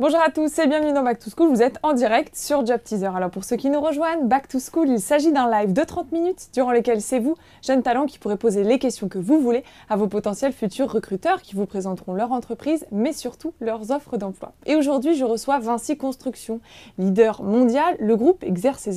Bonjour à tous et bienvenue dans Back to School, vous êtes en direct sur Job Teaser. Alors pour ceux qui nous rejoignent, Back to School, il s'agit d'un live de 30 minutes durant lequel c'est vous, jeunes talents, qui pourrez poser les questions que vous voulez à vos potentiels futurs recruteurs qui vous présenteront leur entreprise, mais surtout leurs offres d'emploi. Et aujourd'hui, je reçois Vinci Construction, leader mondial. Le groupe exerce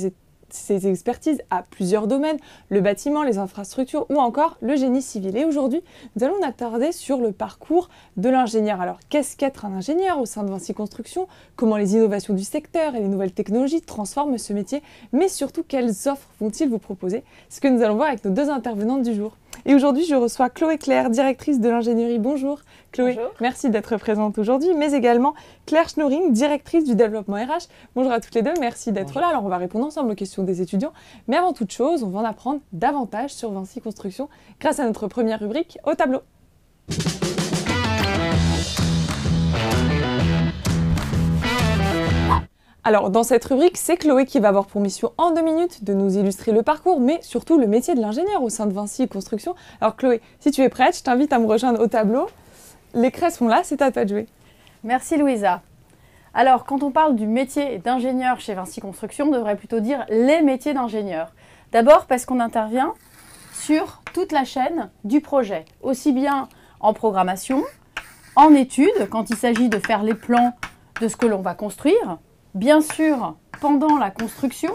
ses expertises à plusieurs domaines, le bâtiment, les infrastructures ou encore le génie civil. Et aujourd'hui, nous allons nous attarder sur le parcours de l'ingénieur. Alors, qu'est-ce qu'être un ingénieur au sein de Vinci Construction? Comment les innovations du secteur et les nouvelles technologies transforment ce métier? Mais surtout, quelles offres vont-ils vous proposer? C'est ce que nous allons voir avec nos deux intervenantes du jour. Et aujourd'hui, je reçois Chloé Claire, directrice de l'ingénierie. Bonjour Chloé, bonjour. Merci d'être présente aujourd'hui, mais également Claire Schnoring, directrice du développement RH. Bonjour à toutes les deux, merci d'être là. Alors on va répondre ensemble aux questions des étudiants, mais avant toute chose, on va en apprendre davantage sur Vinci Construction grâce à notre première rubrique au tableau. Alors, dans cette rubrique, c'est Chloé qui va avoir pour mission en 2 minutes de nous illustrer le parcours, mais surtout le métier de l'ingénieur au sein de Vinci Construction. Alors Chloé, si tu es prête, je t'invite à me rejoindre au tableau. Les craies sont là, c'est à toi de jouer. Merci Louisa. Alors, quand on parle du métier d'ingénieur chez Vinci Construction, on devrait plutôt dire les métiers d'ingénieur. D'abord parce qu'on intervient sur toute la chaîne du projet, aussi bien en programmation, en études, quand il s'agit de faire les plans de ce que l'on va construire, bien sûr pendant la construction,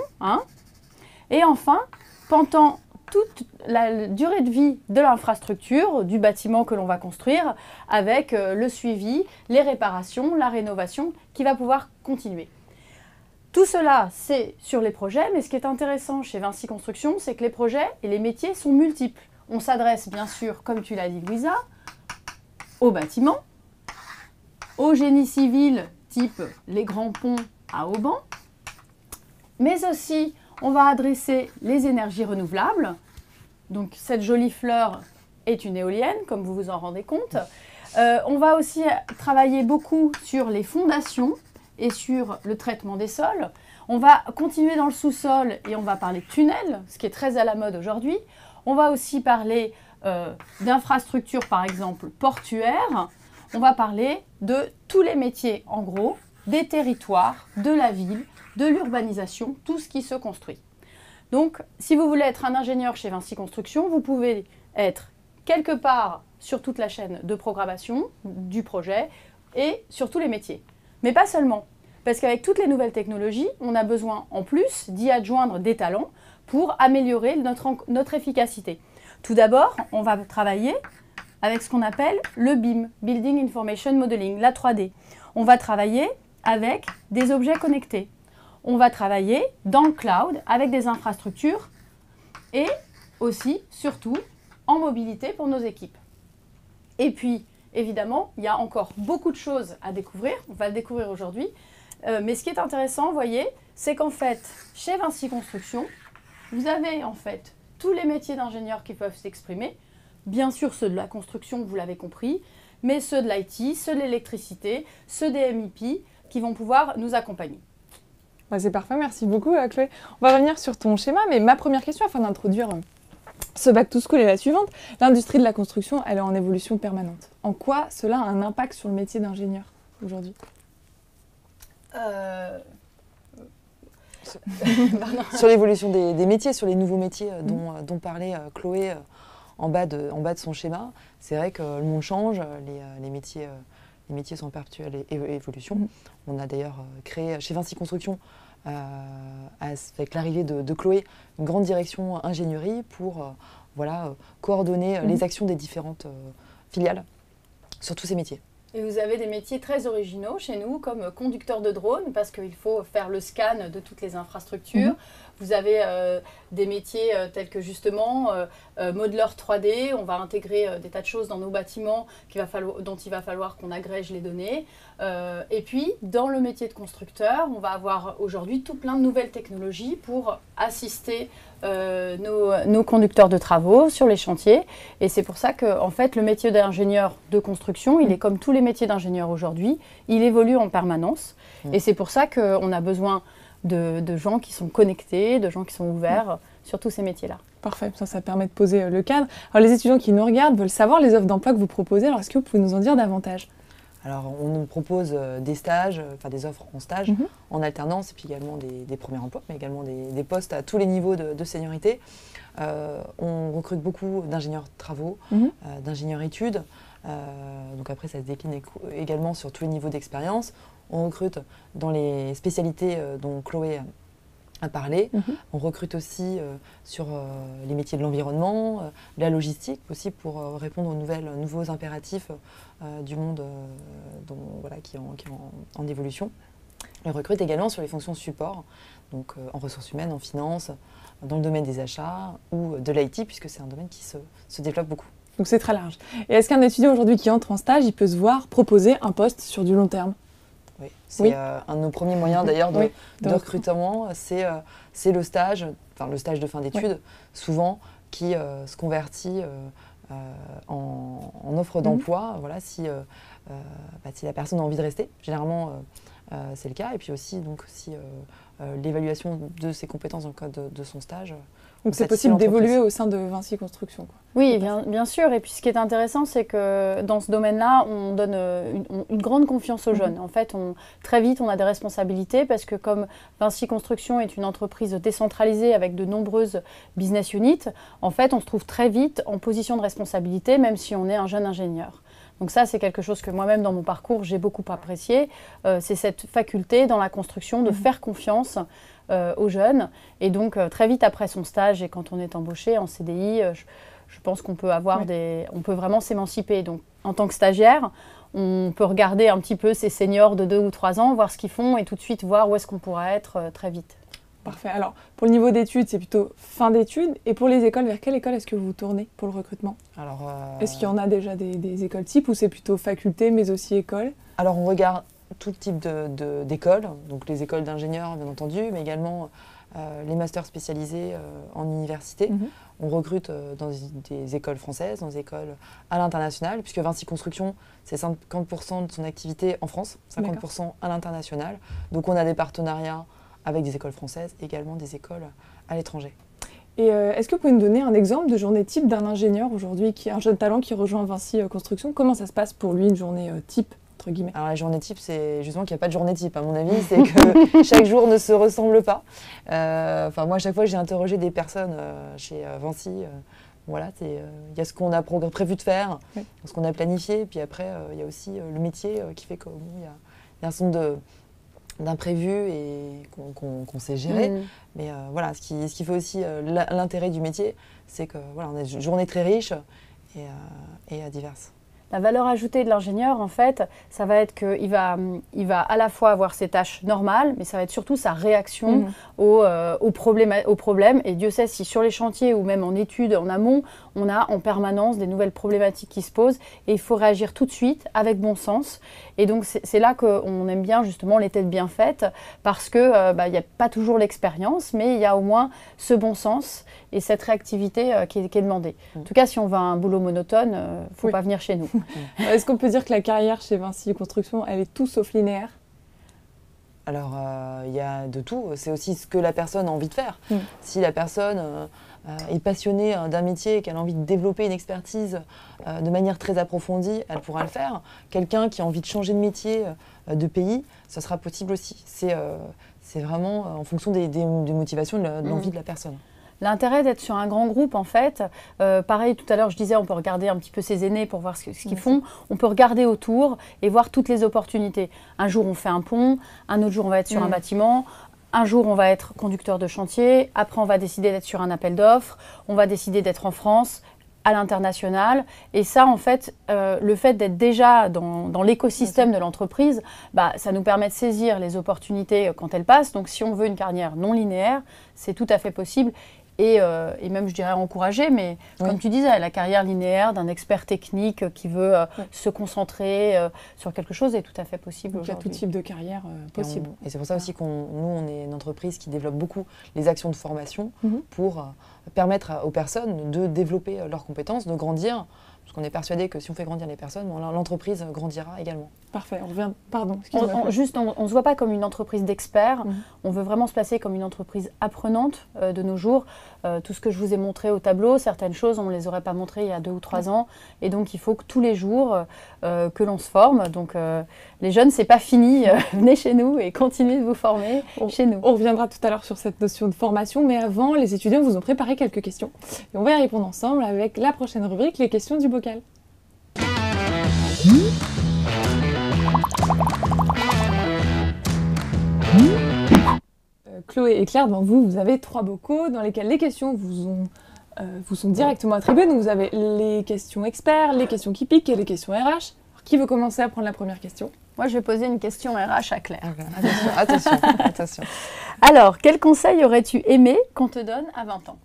et enfin pendant toute la durée de vie de l'infrastructure, du bâtiment que l'on va construire, avec le suivi, les réparations, la rénovation qui va pouvoir continuer. Tout cela, c'est sur les projets, mais ce qui est intéressant chez Vinci Construction, c'est que les projets et les métiers sont multiples. On s'adresse bien sûr, comme tu l'as dit Louisa, au bâtiment, au génie civil, type les grands ponts à Auban, mais aussi on va adresser les énergies renouvelables. Donc cette jolie fleur est une éolienne, comme vous vous en rendez compte. On va aussi travailler beaucoup sur les fondations et sur le traitement des sols. On va continuer dans le sous-sol et on va parler de tunnels, ce qui est très à la mode aujourd'hui. On va aussi parler d'infrastructures, par exemple portuaires. On va parler de tous les métiers, en gros, des territoires, de la ville, de l'urbanisation, tout ce qui se construit. Donc, si vous voulez être un ingénieur chez Vinci Construction, vous pouvez être quelque part sur toute la chaîne de programmation du projet et sur tous les métiers. Mais pas seulement, parce qu'avec toutes les nouvelles technologies, on a besoin en plus d'y adjoindre des talents pour améliorer notre efficacité. Tout d'abord, on va travailler avec ce qu'on appelle le BIM, Building Information Modeling, la 3D. On va travailler avec des objets connectés. On va travailler dans le cloud avec des infrastructures et aussi, surtout, en mobilité pour nos équipes. Et puis, évidemment, il y a encore beaucoup de choses à découvrir. On va le découvrir aujourd'hui. Mais ce qui est intéressant, vous voyez, c'est qu'en fait, chez Vinci Construction, vous avez en fait tous les métiers d'ingénieurs qui peuvent s'exprimer. Bien sûr, ceux de la construction, vous l'avez compris, mais ceux de l'IT, ceux de l'électricité, ceux des MIP qui vont pouvoir nous accompagner. C'est parfait, merci beaucoup Chloé. On va revenir sur ton schéma, mais ma première question afin d'introduire ce Back to School est la suivante. L'industrie de la construction, elle est en évolution permanente. En quoi cela a un impact sur le métier d'ingénieur aujourd'hui? Sur l'évolution des métiers, sur les nouveaux métiers dont parlait Chloé en bas de son schéma. C'est vrai que le monde change, les métiers sont en perpétuelle évolution. On a d'ailleurs créé chez Vinci Construction, avec l'arrivée de Chloé, une grande direction ingénierie pour coordonner les actions des différentes filiales sur tous ces métiers. Et vous avez des métiers très originaux chez nous, comme conducteur de drone, parce qu'il faut faire le scan de toutes les infrastructures. Vous avez des métiers tels que justement modeleur 3D. On va intégrer des tas de choses dans nos bâtiments dont il va falloir qu'on agrège les données. Et puis, dans le métier de constructeur, on va avoir aujourd'hui tout plein de nouvelles technologies pour assister nos conducteurs de travaux sur les chantiers. Et c'est pour ça que en fait, le métier d'ingénieur de construction, il est comme tous les métiers d'ingénieur aujourd'hui, il évolue en permanence. Et c'est pour ça qu'on a besoin de gens qui sont connectés, de gens qui sont ouverts sur tous ces métiers-là. Parfait, ça permet de poser le cadre. Alors les étudiants qui nous regardent veulent savoir les offres d'emploi que vous proposez, alors est-ce que vous pouvez nous en dire davantage? Alors, on nous propose des stages, enfin des offres en stage, en alternance, et puis également des premiers emplois, mais également des postes à tous les niveaux de seniorité. On recrute beaucoup d'ingénieurs travaux, d'ingénieurs études. Donc après, ça se décline également sur tous les niveaux d'expérience. On recrute dans les spécialités dont Chloé a parlé. On recrute aussi sur les métiers de l'environnement, la logistique aussi pour répondre aux nouveaux impératifs du monde qui est en évolution. On recrute également sur les fonctions support, donc en ressources humaines, en finance, dans le domaine des achats ou de l'IT, puisque c'est un domaine qui se développe beaucoup. Donc c'est très large. Et est-ce qu'un étudiant aujourd'hui qui entre en stage, il peut se voir proposer un poste sur du long terme? Oui, c'est un de nos premiers moyens d'ailleurs de recrutement, c'est le stage de fin d'études, souvent qui se convertit en offre d'emploi, voilà, si la personne a envie de rester. Généralement, c'est le cas. Et puis aussi, donc, si l'évaluation de ses compétences dans le cadre de son stage. Donc c'est possible d'évoluer au sein de Vinci Construction, quoi. Oui, bien sûr. Et puis ce qui est intéressant, c'est que dans ce domaine-là, on donne une grande confiance aux jeunes. En fait, très vite, on a des responsabilités parce que comme Vinci Construction est une entreprise décentralisée avec de nombreuses business units, en fait, on se trouve très vite en position de responsabilité, même si on est un jeune ingénieur. Donc ça, c'est quelque chose que moi-même, dans mon parcours, j'ai beaucoup apprécié. C'est cette faculté dans la construction de faire confiance aux jeunes. Et donc, très vite après son stage et quand on est embauché en CDI, je pense qu'on peut on peut vraiment s'émanciper. Donc, en tant que stagiaire, on peut regarder un petit peu ces seniors de 2 ou 3 ans, voir ce qu'ils font et tout de suite voir où est-ce qu'on pourra être très vite. Parfait. Alors, pour le niveau d'études, c'est plutôt fin d'études. Et pour les écoles, vers quelle école est-ce que vous vous tournez pour le recrutement? Alors, est-ce qu'il y en a déjà des écoles types ou c'est plutôt faculté, mais aussi école? Alors, on regarde tout type d'écoles, donc les écoles d'ingénieurs, bien entendu, mais également les masters spécialisés en université. On recrute dans des écoles françaises, dans des écoles à l'international, puisque Vinci Construction, c'est 50% de son activité en France, 50% à l'international. Donc, on a des partenariats avec des écoles françaises, également des écoles à l'étranger. Et est-ce que vous pouvez nous donner un exemple de journée type d'un ingénieur aujourd'hui, un jeune talent qui rejoint Vinci Construction? Comment ça se passe pour lui, une journée type, entre guillemets? Alors la journée type, c'est justement qu'il n'y a pas de journée type, à mon avis, c'est que chaque jour ne se ressemble pas. Moi, à chaque fois, j'ai interrogé des personnes chez Vinci. Voilà, il y a ce qu'on a prévu de faire, ce qu'on a planifié, puis après, il y a aussi le métier qui fait qu'il y a un certain nombre d'imprévus et qu'on sait gérer. Mais voilà, ce qui fait aussi l'intérêt du métier, c'est que voilà, on a une journée très riche et diverse. La valeur ajoutée de l'ingénieur, en fait, ça va être qu'il va à la fois avoir ses tâches normales, mais ça va être surtout sa réaction aux problèmes. Et Dieu sait si sur les chantiers ou même en études, en amont, on a en permanence des nouvelles problématiques qui se posent et il faut réagir tout de suite avec bon sens. Et donc, c'est là qu'on aime bien justement les têtes bien faites parce qu'il n'y a pas toujours l'expérience, mais il y a au moins ce bon sens et cette réactivité qui est demandée. En tout cas, si on veut un boulot monotone, il ne faut pas venir chez nous. Est-ce qu'on peut dire que la carrière chez Vinci Construction, elle est tout sauf linéaire? Alors, il y a de tout. C'est aussi ce que la personne a envie de faire. Si la personne est passionnée d'un métier et qu'elle a envie de développer une expertise de manière très approfondie, elle pourra le faire. Quelqu'un qui a envie de changer de métier, de pays, ça sera possible aussi. C'est vraiment en fonction des motivations, de l'envie de la personne. L'intérêt d'être sur un grand groupe, en fait, pareil, tout à l'heure, je disais, on peut regarder un petit peu ses aînés pour voir ce qu'ils font. On peut regarder autour et voir toutes les opportunités. Un jour, on fait un pont. Un autre jour, on va être sur un bâtiment. Un jour, on va être conducteur de chantier. Après, on va décider d'être sur un appel d'offres. On va décider d'être en France, à l'international. Et ça, en fait, le fait d'être déjà dans l'écosystème de l'entreprise, ça nous permet de saisir les opportunités quand elles passent. Donc, si on veut une carrière non linéaire, c'est tout à fait possible. Et même, je dirais, encourager, mais comme tu disais, la carrière linéaire d'un expert technique qui veut se concentrer sur quelque chose est tout à fait possible aujourd'hui. Il y a tout type de carrière possible. Et c'est pour ça aussi on est une entreprise qui développe beaucoup les actions de formation pour permettre aux personnes de développer leurs compétences, de grandir, Parce qu'on est persuadé que si on fait grandir les personnes, bon, l'entreprise grandira également. Parfait, on revient. Pardon, excuse-moi. On ne se voit pas comme une entreprise d'experts. On veut vraiment se placer comme une entreprise apprenante de nos jours. Tout ce que je vous ai montré au tableau, certaines choses, on ne les aurait pas montrées il y a 2 ou 3 ans. Et donc, il faut que tous les jours, que l'on se forme. Donc, les jeunes, c'est pas fini. Venez chez nous et continuez de vous former chez nous. On reviendra tout à l'heure sur cette notion de formation. Mais avant, les étudiants vous ont préparé quelques questions. Et on va y répondre ensemble avec la prochaine rubrique, les questions du bocal. Chloé et Claire, devant vous, vous avez 3 bocaux dans lesquels les questions vous sont directement attribuées. Donc vous avez les questions experts, les questions qui piquent et les questions RH. Alors, qui veut commencer à prendre la première question? Moi, je vais poser une question RH à Claire. Attention. Alors, quel conseil aurais-tu aimé qu'on te donne à 20 ans?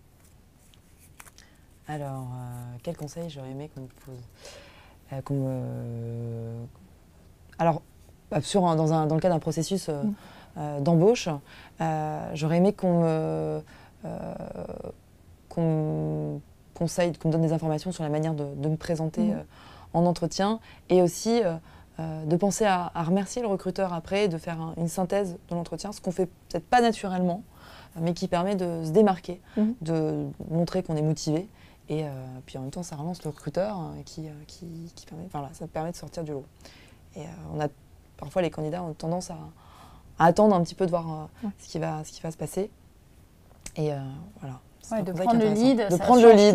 Alors, quel conseil j'aurais aimé qu'on me pose Alors, dans le cas d'un processus d'embauche, j'aurais aimé qu'on me conseille, qu'on me donne des informations sur la manière de me présenter en entretien, et aussi de penser à remercier le recruteur après, de faire une synthèse de l'entretien, ce qu'on fait peut-être pas naturellement, mais qui permet de se démarquer, de montrer qu'on est motivé. Et puis en même temps, ça relance le recruteur ça permet de sortir du lot. Et parfois, les candidats ont tendance à attendre un petit peu de voir ce qui va se passer. Et voilà. Ouais, de prendre le lead,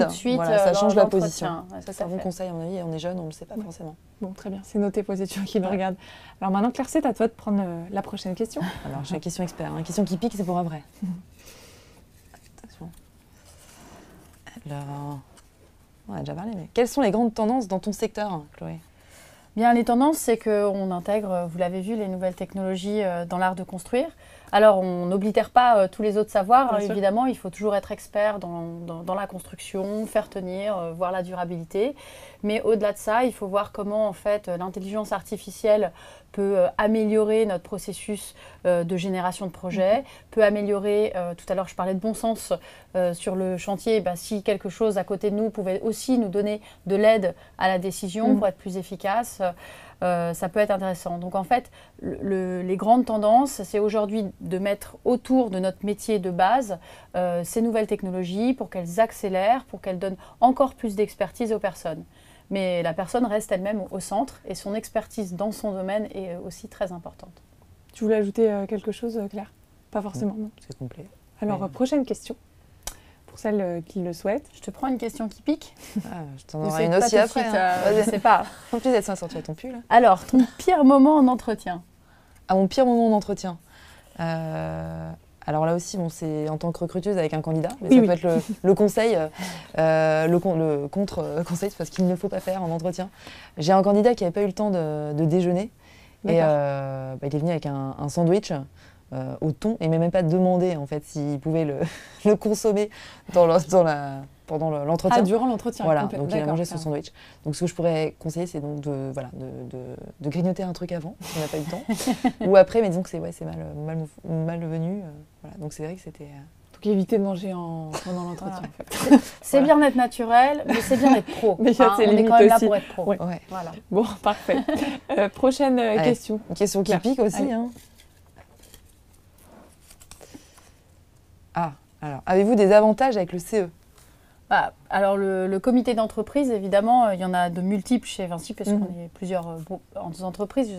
tout de suite, voilà, ça change la position. Ouais, ça, c'est un bon conseil, à mon avis, et on est jeune, on ne le sait pas forcément. Bon, très bien, c'est noté pour les étudiants qui le regardent. Alors maintenant, Claire, c'est à toi de prendre la prochaine question. Alors, j'ai une question expert. Une question qui pique, c'est pour un vrai. Attention. Alors, on a déjà parlé, mais quelles sont les grandes tendances dans ton secteur, Chloé? Bien, les tendances, c'est qu'on intègre, vous l'avez vu, les nouvelles technologies dans l'art de construire. Alors, on n'oblitère pas tous les autres savoirs. Évidemment, il faut toujours être expert dans la construction, faire tenir, voir la durabilité. Mais au-delà de ça, il faut voir comment, en fait, l'intelligence artificielle peut améliorer notre processus de génération de projets, peut améliorer, tout à l'heure je parlais de bon sens sur le chantier, si quelque chose à côté de nous pouvait aussi nous donner de l'aide à la décision pour être plus efficace, ça peut être intéressant. Donc en fait, les grandes tendances, c'est aujourd'hui de mettre autour de notre métier de base ces nouvelles technologies pour qu'elles accélèrent, pour qu'elles donnent encore plus d'expertise aux personnes. Mais la personne reste elle-même au centre et son expertise dans son domaine est aussi très importante. Tu voulais ajouter quelque chose, Claire? Pas forcément, non. C'est complet. Alors, prochaine question, pour celles qui le souhaitent. Je te prends une question qui pique. Je t'en aurai une aussi après. Je sais pas. En plus, elle s'est sortie à ton pull. Alors, ton pire moment en entretien? Mon pire moment en entretien. Alors là aussi, c'est en tant que recruteuse avec un candidat, mais ça peut être le conseil, le contre-conseil, parce qu'il ne faut pas faire en entretien. J'ai un candidat qui n'avait pas eu le temps de déjeuner, et il est venu avec un sandwich au thon, et m'a même pas demandé en fait s'il pouvait le consommer pendant l'entretien. Durant l'entretien. Voilà, donc il a mangé son sandwich. Donc ce que je pourrais conseiller, c'est donc de grignoter un truc avant, si on n'a pas eu le temps. Ou après, mais disons que c'est mal venu. Voilà. Donc c'est vrai que c'était... Donc éviter de manger pendant l'entretien. En fait. C'est bien d'être naturel, mais c'est bien d'être pro. Mais on est quand même là pour être pro. Ouais. Voilà. Bon, parfait. Prochaine question. Une question qui pique aussi. Alors, avez-vous des avantages avec le CE? Alors, le comité d'entreprise, évidemment, il y en a de multiples chez Vinci, parce qu'on est plusieurs entreprises.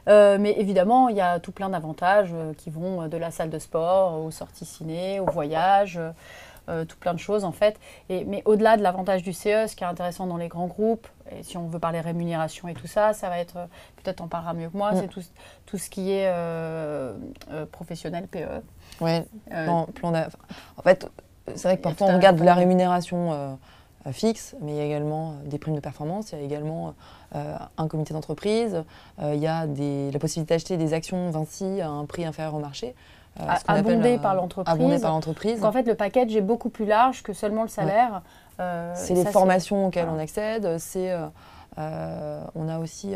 Mais évidemment, il y a tout plein d'avantages qui vont de la salle de sport aux sorties ciné, aux voyages, tout plein de choses en fait. Mais au-delà de l'avantage du CE, ce qui est intéressant dans les grands groupes, et si on veut parler rémunération et tout ça, ça va être, peut-être t'en parleras mieux que moi, c'est tout ce qui est professionnel, PE. Oui, en fait, c'est vrai que parfois on regarde de la rémunération fixe, mais il y a également des primes de performance, il y a également un comité d'entreprise, il y a la possibilité d'acheter des actions Vinci à un prix inférieur au marché. Abondé par l'entreprise. Donc en fait, le package est beaucoup plus large que seulement le salaire. C'est les formations auxquelles on accède, on a aussi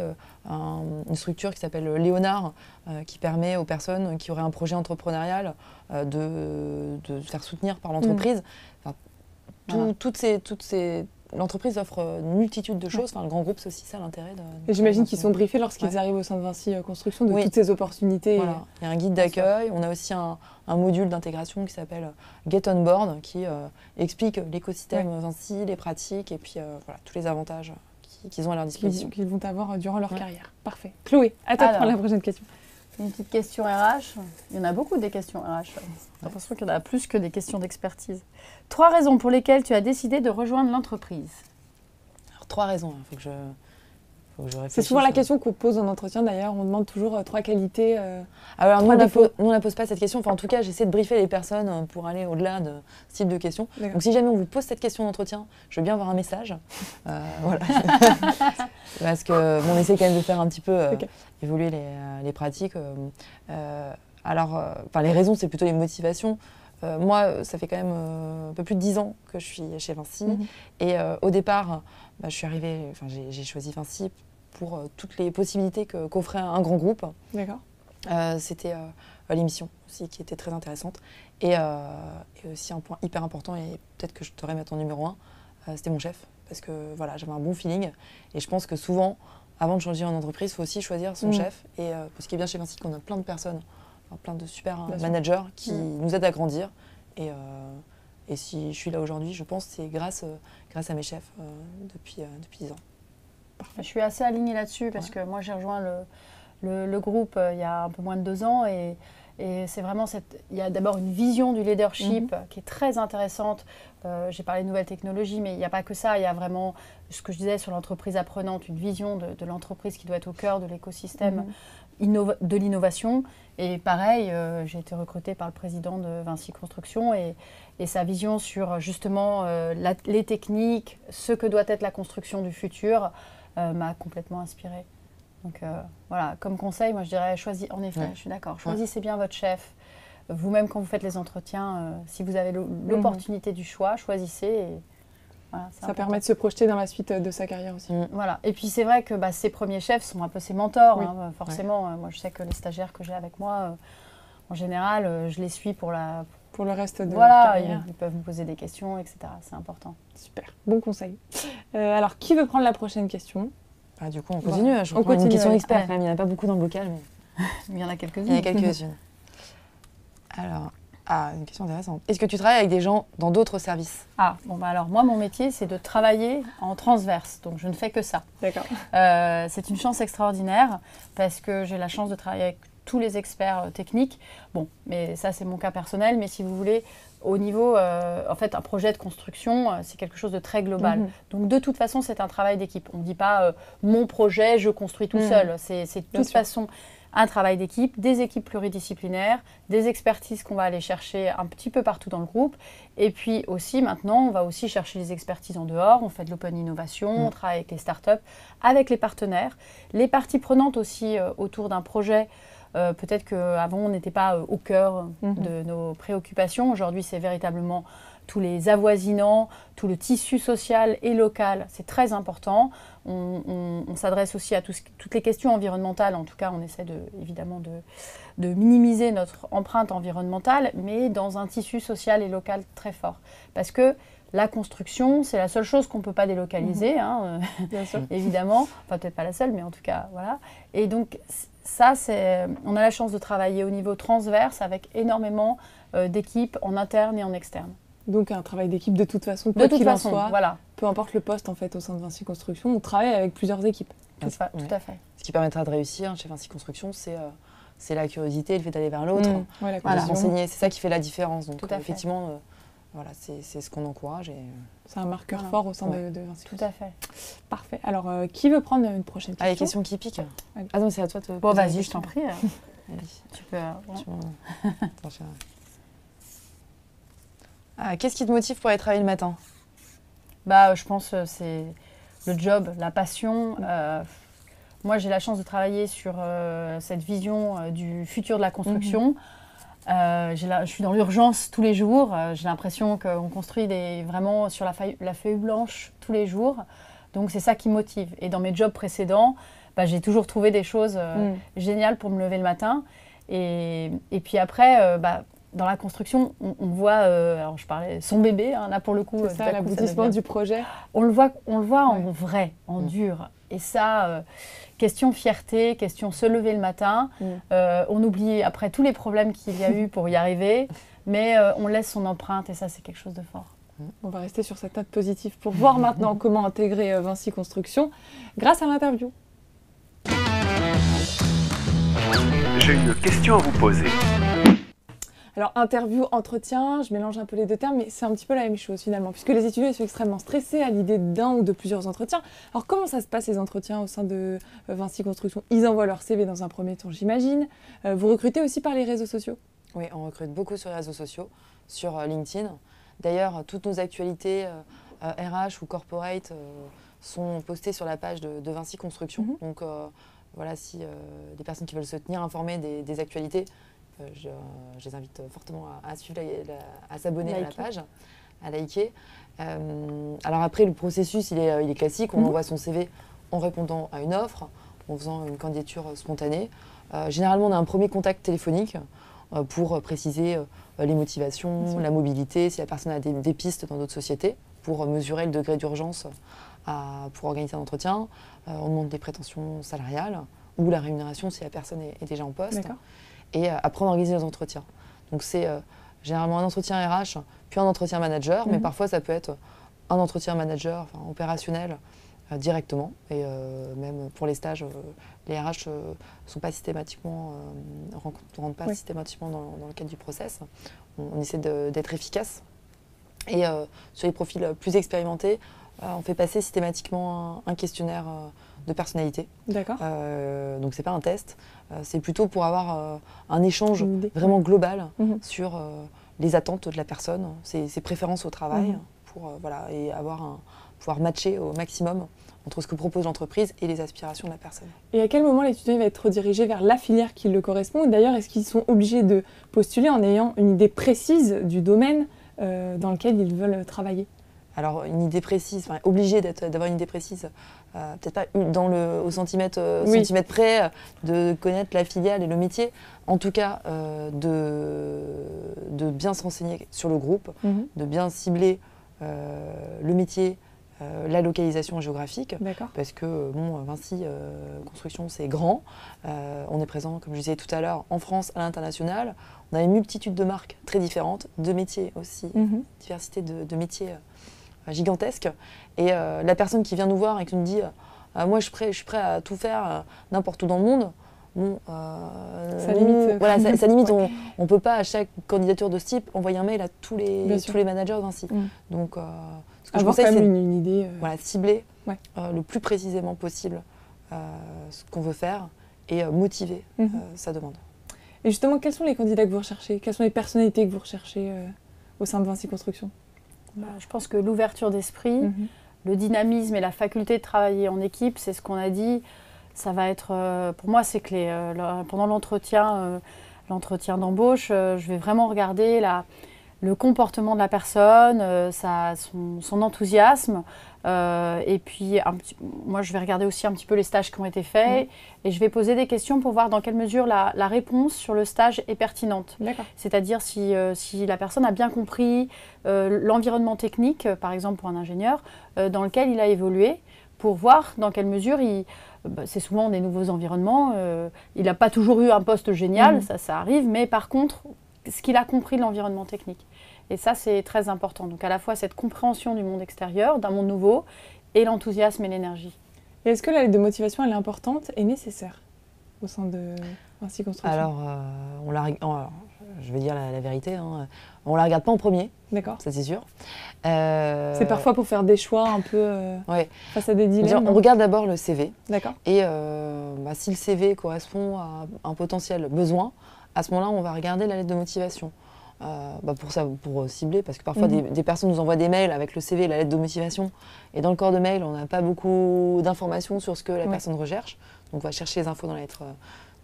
une structure qui s'appelle Léonard, qui permet aux personnes qui auraient un projet entrepreneurial de se faire soutenir par l'entreprise. Toutes ces l'entreprise offre une multitude de choses. Enfin, le grand groupe, c'est aussi ça l'intérêt. Et j'imagine qu'ils sont briefés lorsqu'ils arrivent au sein de Vinci Construction de toutes ces opportunités. Voilà. Il y a un guide d'accueil. On a aussi un module d'intégration qui s'appelle Get On Board, qui explique l'écosystème Vinci, les pratiques et puis voilà, tous les avantages qu'ils ont à leur disposition. Qu'ils vont avoir durant leur carrière. Parfait. Chloé, à toi de prendre la prochaine question. Une petite question RH. Il y en a beaucoup des questions RH. J'ai l'impression qu'il y en a plus que des questions d'expertise. 3 raisons pour lesquelles tu as décidé de rejoindre l'entreprise. Alors, 3 raisons. Il faut que je réfléchisse. C'est souvent la question qu'on pose en entretien d'ailleurs. On demande toujours 3 qualités. Alors, nous, on ne pose pas cette question. Enfin, en tout cas, j'essaie de briefer les personnes pour aller au-delà de ce type de questions. Donc, si jamais on vous pose cette question d'entretien, je veux bien avoir un message. Voilà. Parce qu'on essaie quand même de faire un petit peu évoluer les pratiques. Alors, les raisons, c'est plutôt les motivations. Moi, ça fait quand même un peu plus de 10 ans que je suis chez Vinci. Et au départ, je suis arrivée, j'ai choisi Vinci pour toutes les possibilités qu'offrait un grand groupe. D'accord. C'était l'émission aussi qui était très intéressante. Et aussi un point hyper important, et peut-être que je devrais mettre en numéro 1, c'était mon chef. Parce que voilà, j'avais un bon feeling. Et je pense que souvent, avant de changer en entreprise, il faut aussi choisir son chef. Et ce qui est bien chez Vinci, qu'on a plein de personnes, plein de super managers qui nous aident à grandir. Et si je suis là aujourd'hui, je pense que c'est grâce à mes chefs depuis 10 ans. Parfait. Je suis assez alignée là-dessus parce que moi j'ai rejoint le groupe il y a un peu moins de 2 ans et c'est vraiment il y a d'abord une vision du leadership qui est très intéressante. J'ai parlé de nouvelles technologies, mais il n'y a pas que ça. Il y a vraiment ce que je disais sur l'entreprise apprenante, une vision de l'entreprise qui doit être au cœur de l'écosystème de l'innovation. Et pareil, j'ai été recrutée par le président de Vinci Construction et sa vision sur justement les techniques, ce que doit être la construction du futur, m'a complètement inspirée. Donc voilà, comme conseil, moi je dirais, en effet, je suis d'accord, choisissez bien votre chef. Vous-même, quand vous faites les entretiens, si vous avez l'opportunité du choix, choisissez. Et, voilà, ça permet de se projeter dans la suite de sa carrière aussi. Voilà. Et puis c'est vrai que ses premiers chefs sont un peu ses mentors. Forcément, moi je sais que les stagiaires que j'ai avec moi, en général, je les suis pour le reste de la carrière. Ils peuvent me poser des questions, etc. C'est important. Super, bon conseil. Alors, qui veut prendre la prochaine question ? Du coup, on continue. Je reprends une question expert. Il n'y en a pas beaucoup dans le bocal, mais il y en a quelques-unes. Il y en a quelques-unes. Alors, une question intéressante. Est-ce que tu travailles avec des gens dans d'autres services ? Alors moi, mon métier, c'est de travailler en transverse. Donc, je ne fais que ça. D'accord. C'est une chance extraordinaire parce que j'ai la chance de travailler avec tous les experts techniques. Bon, mais ça, c'est mon cas personnel. Mais si vous voulez, au niveau, en fait, un projet de construction, c'est quelque chose de très global. Donc, de toute façon, c'est un travail d'équipe. On ne dit pas mon projet, je construis tout seul. C'est de toute façon un travail d'équipe, des équipes pluridisciplinaires, des expertises qu'on va aller chercher un petit peu partout dans le groupe. Et puis aussi, maintenant, on va aussi chercher les expertises en dehors. On fait de l'open innovation, on travaille avec les startups, avec les partenaires, les parties prenantes aussi autour d'un projet. Peut-être qu'avant, on n'était pas au cœur de nos préoccupations. Aujourd'hui, c'est véritablement tous les avoisinants, tout le tissu social et local. C'est très important. On s'adresse aussi à toutes les questions environnementales. En tout cas, on essaie évidemment de minimiser notre empreinte environnementale, mais dans un tissu social et local très fort. Parce que la construction, c'est la seule chose qu'on ne peut pas délocaliser, bien sûr. Évidemment. Enfin, peut-être pas la seule, mais en tout cas, voilà. Et donc, ça, on a la chance de travailler au niveau transverse avec énormément d'équipes en interne et en externe. Donc, un travail d'équipe de toute façon, quoi qu'il en soit, voilà. Peu importe le poste en fait au sein de Vinci Construction, on travaille avec plusieurs équipes. Tout à fait. Ce qui permettra de réussir chez Vinci Construction, c'est la curiosité, le fait d'aller vers l'autre, la s'enseigner. C'est ça qui fait la différence. Donc, tout à fait. effectivement, voilà, c'est ce qu'on encourage. C'est un marqueur fort au sein de Vinci. Tout à fait. Parfait. Alors, qui veut prendre une prochaine question ? Les questions qui piquent. Ah non, c'est à toi de Bon, vas-y, je t'en prie. Tu peux. Qu'est-ce qui te motive pour aller travailler le matin ? Je pense que c'est le job, la passion. Moi, j'ai la chance de travailler sur cette vision du futur de la construction. Je suis dans l'urgence tous les jours. J'ai l'impression qu'on construit vraiment sur la feuille blanche tous les jours. Donc, c'est ça qui me motive. Et dans mes jobs précédents, j'ai toujours trouvé des choses géniales pour me lever le matin. Et puis après, dans la construction, on voit, alors je parlais, son bébé, hein, là pour le coup. C'est ça, l'aboutissement du projet. On le voit en vrai, en dur. Et ça, question fierté, question se lever le matin. On oublie après tous les problèmes qu'il y a eu pour y arriver, mais on laisse son empreinte et ça, c'est quelque chose de fort. On va rester sur cette note positive pour voir maintenant comment intégrer Vinci Construction grâce à l'interview. J'ai une question à vous poser. Alors, interview, entretien, je mélange un peu les deux termes, mais c'est un petit peu la même chose finalement, puisque les étudiants ils sont extrêmement stressés à l'idée d'un ou de plusieurs entretiens. Alors, comment ça se passe les entretiens au sein de Vinci Construction? Ils envoient leur CV dans un premier temps, j'imagine. Vous recrutez aussi par les réseaux sociaux? Oui, on recrute beaucoup sur les réseaux sociaux, sur LinkedIn. D'ailleurs, toutes nos actualités RH ou corporate sont postées sur la page de Vinci Construction. Donc, voilà, si des personnes qui veulent se tenir informées des actualités, je les invite fortement à suivre, à s'abonner à la page, à liker. Alors après, le processus, il est classique. On envoie son CV en répondant à une offre, en faisant une candidature spontanée. Généralement, on a un premier contact téléphonique pour préciser les motivations, la mobilité, si la personne a des pistes dans d'autres sociétés, pour mesurer le degré d'urgence pour organiser un entretien. On demande des prétentions salariales ou la rémunération si la personne est déjà en poste. Et après, on organise les entretiens. Donc, c'est généralement un entretien RH, puis un entretien manager, mais parfois, ça peut être un entretien manager, enfin, opérationnel, directement. Et même pour les stages, les RH sont pas systématiquement, ne rentrent pas systématiquement dans le cadre du process. On essaie d'être efficace. Et sur les profils plus expérimentés, on fait passer systématiquement un questionnaire de personnalité. D'accord. Donc c'est pas un test, c'est plutôt pour avoir un échange vraiment global sur les attentes de la personne, ses préférences au travail, pour et pouvoir matcher au maximum entre ce que propose l'entreprise et les aspirations de la personne. Et à quel moment l'étudiant va être redirigé vers la filière qui le correspond? D'ailleurs, est-ce qu'ils sont obligés de postuler en ayant une idée précise du domaine dans lequel ils veulent travailler? Alors, une idée précise, obligé d'avoir une idée précise, peut-être pas au centimètre près, de connaître la filiale et le métier. En tout cas, de bien se renseigner sur le groupe, de bien cibler le métier, la localisation géographique. Parce que Vinci Construction, c'est grand. On est présent, comme je disais tout à l'heure, en France, à l'international. On a une multitude de marques très différentes, de métiers aussi, diversité de métiers gigantesque. Et la personne qui vient nous voir et qui nous dit moi je suis prêt à tout faire n'importe où dans le monde, ça limite. Ça limite. On ne peut pas à chaque candidature de ce type envoyer un mail à tous les managers de Vinci. Donc ce que je conseille, c'est une idée, cibler le plus précisément possible ce qu'on veut faire et motiver sa demande. Et justement, quels sont les candidats que vous recherchez? Quelles sont les personnalités que vous recherchez au sein de Vinci Construction? Je pense que l'ouverture d'esprit, le dynamisme et la faculté de travailler en équipe, c'est ce qu'on a dit. Ça va être, pour moi, c'est clé. Pendant l'entretien d'embauche, je vais vraiment regarder le comportement de la personne, son enthousiasme. Et puis, moi, je vais regarder aussi un petit peu les stages qui ont été faits et je vais poser des questions pour voir dans quelle mesure la réponse sur le stage est pertinente. C'est-à-dire si la personne a bien compris l'environnement technique, par exemple pour un ingénieur, dans lequel il a évolué, pour voir dans quelle mesure c'est souvent des nouveaux environnements. Il n'a pas toujours eu un poste génial, ça arrive, mais par contre, ce qu'il a compris de l'environnement technique. Et ça, c'est très important. Donc à la fois cette compréhension du monde extérieur, d'un monde nouveau, et l'enthousiasme et l'énergie. Et est-ce que la lettre de motivation, elle est importante et nécessaire au sein de Vinci Construction? Alors, je vais dire la vérité, on ne la regarde pas en premier. D'accord. Ça, c'est sûr. C'est parfois pour faire des choix un peu face à des dilemmes. On regarde d'abord le CV. D'accord. Et si le CV correspond à un potentiel besoin, à ce moment-là, on va regarder la lettre de motivation. Pour cibler, parce que parfois des personnes nous envoient des mails avec le CV et la lettre de motivation, et dans le corps de mail, on n'a pas beaucoup d'informations sur ce que la personne recherche, donc on va chercher les infos dans la lettre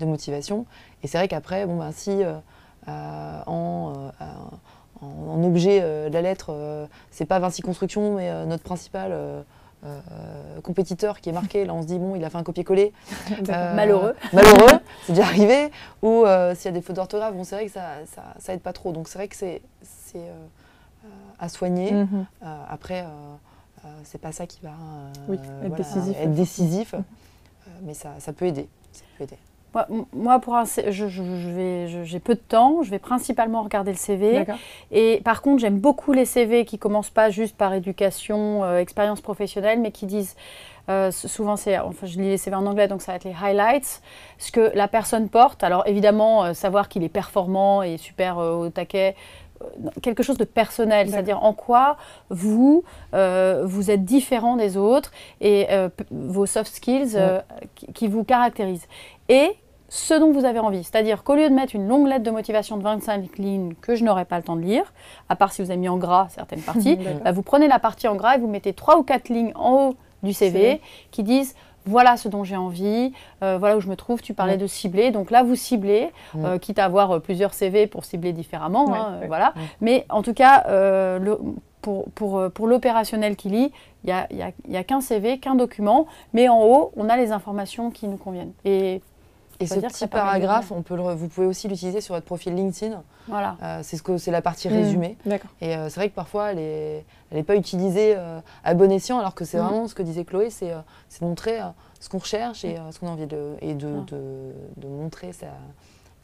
de motivation. Et c'est vrai qu'après, si en objet de la lettre, c'est pas Vinci Construction, mais notre principal compétiteur qui est marqué, là on se dit bon il a fait un copier-coller. Malheureux. Malheureux, c'est déjà arrivé. Ou s'il y a des fautes d'orthographe, bon c'est vrai que ça aide pas trop. Donc c'est vrai que c'est à soigner. Après, c'est pas ça qui va être décisif. Mais ça peut aider. Moi, j'ai peu de temps, je vais principalement regarder le CV. Et par contre, j'aime beaucoup les CV qui ne commencent pas juste par éducation, expérience professionnelle, mais qui disent, souvent, je lis les CV en anglais, donc ça va être les highlights, ce que la personne porte. Alors évidemment, savoir qu'il est performant et super au taquet, quelque chose de personnel, c'est-à-dire en quoi vous êtes différent des autres et vos soft skills qui vous caractérisent. Et ce dont vous avez envie, c'est-à-dire qu'au lieu de mettre une longue lettre de motivation de 25 lignes que je n'aurai pas le temps de lire, à part si vous avez mis en gras certaines parties, vous prenez la partie en gras et vous mettez 3 ou 4 lignes en haut du CV qui disent voilà ce dont j'ai envie, voilà où je me trouve. Tu parlais de cibler, donc là vous ciblez, quitte à avoir plusieurs CV pour cibler différemment, voilà. Mais en tout cas, pour l'opérationnel qui lit, il y a qu'un CV, qu'un document, mais en haut, on a les informations qui nous conviennent. Et ce petit paragraphe, vous pouvez aussi l'utiliser sur votre profil LinkedIn. Voilà. C'est la partie résumée. Et c'est vrai que parfois, elle n'est pas utilisée à bon escient, alors que c'est vraiment ce que disait Chloé, c'est de montrer ce qu'on recherche et ce qu'on a envie de montrer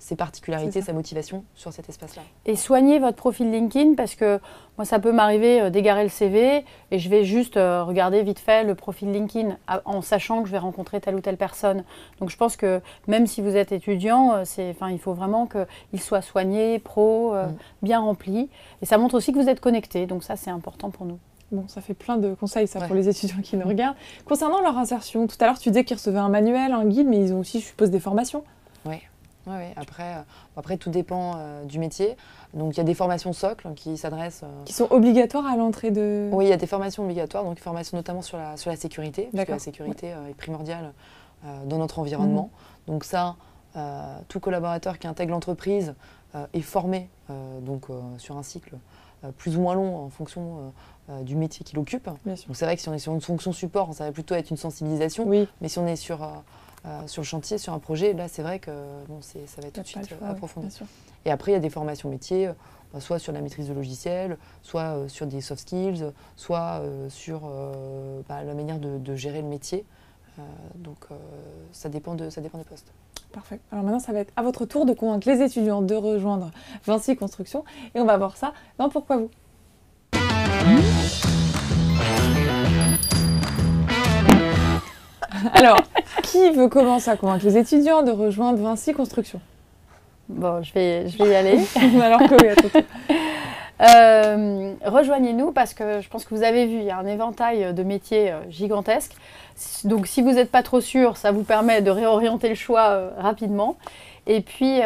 ses particularités, sa motivation sur cet espace-là. Et soignez votre profil LinkedIn parce que moi, ça peut m'arriver d'égarer le CV et je vais juste regarder vite fait le profil LinkedIn en sachant que je vais rencontrer telle ou telle personne. Donc je pense que même si vous êtes étudiant, il faut vraiment qu'il soit soigné, pro, bien rempli. Et ça montre aussi que vous êtes connecté. Donc ça, c'est important pour nous. Bon, ça fait plein de conseils, ça, pour les étudiants qui nous regardent. Concernant leur insertion, tout à l'heure, tu disais qu'ils recevaient un manuel, un guide, mais ils ont aussi, je suppose, des formations. Oui. Après, tout dépend du métier. Donc, il y a des formations socles qui s'adressent... Qui sont obligatoires à l'entrée de... Oui, il y a des formations obligatoires, donc formations notamment sur la sécurité, parce que la sécurité est primordiale dans notre environnement. Donc ça, tout collaborateur qui intègre l'entreprise est formé sur un cycle plus ou moins long en fonction du métier qu'il occupe. Donc c'est vrai que si on est sur une fonction support, ça va plutôt être une sensibilisation, mais si on est sur le chantier, sur un projet, là c'est vrai que ça va être tout de suite approfondi. Et après il y a des formations métiers, soit sur la maîtrise de logiciels, soit sur des soft skills, soit sur la manière de gérer le métier. Donc ça dépend des postes. Parfait. Alors maintenant, ça va être à votre tour de convaincre les étudiants de rejoindre Vinci Construction. Et on va voir ça dans Pourquoi vous. Alors, qui veut commencer à convaincre les étudiants de rejoindre Vinci Construction? Bon, je vais y aller. Alors, Chloé, à ton tour. Rejoignez-nous parce que je pense que vous avez vu, il y a un éventail de métiers gigantesques. Donc si vous n'êtes pas trop sûr, ça vous permet de réorienter le choix rapidement. Et puis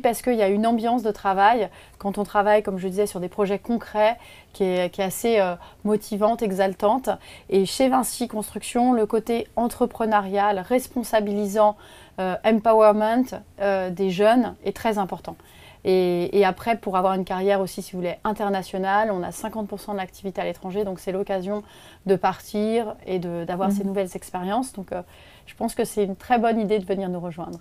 parce qu'il y a une ambiance de travail, quand on travaille, comme je disais, sur des projets concrets, qui est assez motivante, exaltante. Et chez Vinci Construction, le côté entrepreneurial, responsabilisant, empowerment des jeunes est très important. Et après, pour avoir une carrière aussi, si vous voulez, internationale, on a 50% de l'activité à l'étranger, donc c'est l'occasion de partir et d'avoir ces nouvelles expériences. Donc je pense que c'est une très bonne idée de venir nous rejoindre.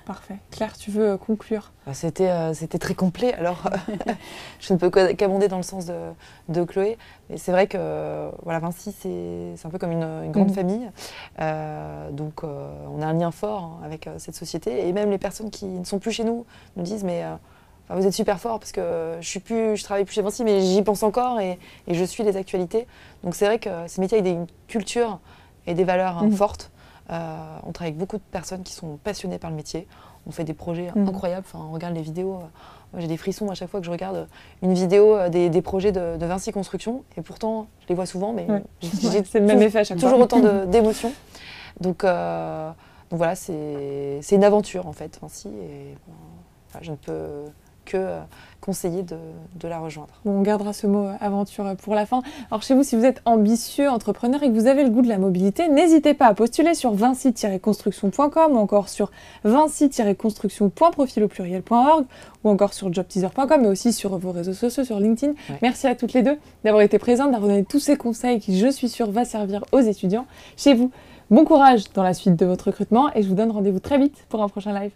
Parfait. Claire, tu veux conclure? C'était très complet, alors je ne peux qu'abonder dans le sens de Chloé. Mais c'est vrai que Vinci, c'est un peu comme une grande famille. Donc on a un lien fort avec cette société. Et même les personnes qui ne sont plus chez nous nous disent mais vous êtes super fort parce que je travaille plus chez Vinci, mais j'y pense encore et je suis les actualités. Donc c'est vrai que ces métiers avec une culture et des valeurs fortes. On travaille avec beaucoup de personnes qui sont passionnées par le métier. On fait des projets incroyables. Enfin, on regarde les vidéos. Moi, j'ai des frissons à chaque fois que je regarde une vidéo des projets de Vinci Construction. Et pourtant, je les vois souvent, mais c'est le même effet à chaque fois. Toujours autant d'émotions. Donc voilà, c'est une aventure en fait, Vinci. Et je ne peux que conseiller de la rejoindre. Bon, on gardera ce mot aventure pour la fin. Alors chez vous, si vous êtes ambitieux, entrepreneur et que vous avez le goût de la mobilité, n'hésitez pas à postuler sur vinci-construction.com ou encore sur vinci-construction.profil-au-pluriel.org ou encore sur jobteaser.com mais aussi sur vos réseaux sociaux, sur LinkedIn. Ouais. Merci à toutes les deux d'avoir été présentes, d'avoir donné tous ces conseils qui, je suis sûre, va servir aux étudiants. Chez vous, bon courage dans la suite de votre recrutement et je vous donne rendez-vous très vite pour un prochain live.